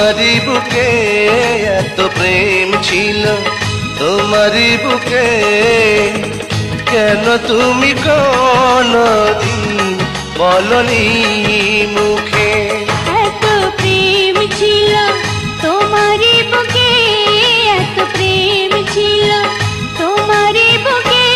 তোমারই বুকে এত প্রেম ছিল, তোমারই বুকে কেন তুমি কোনদিন বলনি মুখে? এত প্রেম ছিল তোমারই বুকে, এত প্রেম ছিল তোমারই বুকে।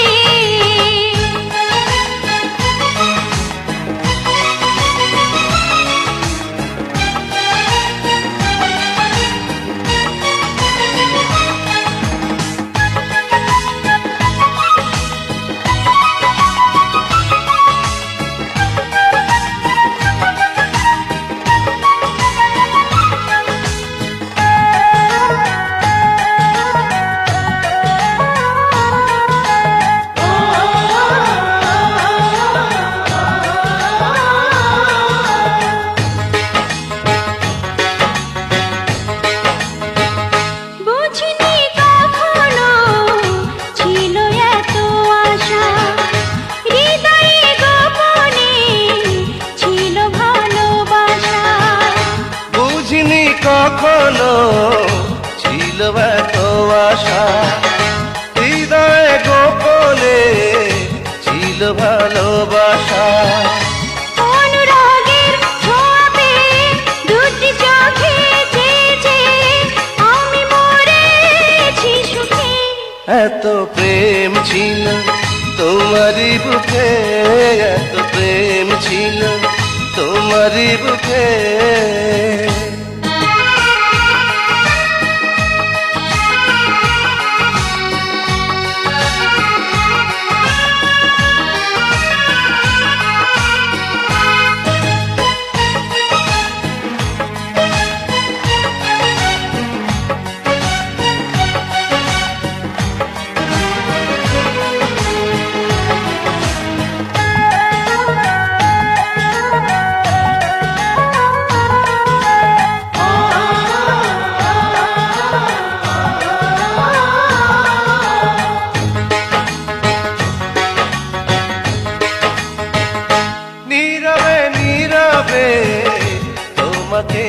কখনো ছিল এত আশা, হৃদয়ে গোপনে ছিল ভালোবাসা। অনুরাগের ছোঁয়া পেয়ে দুটি চোখে চেয়েছে আমি মরেছি সুখে। এত প্রেম ছিল তোমারই বুকে, এত প্রেম ছিল তোমারই বুকে। নীরবে নীরবে তোমাকে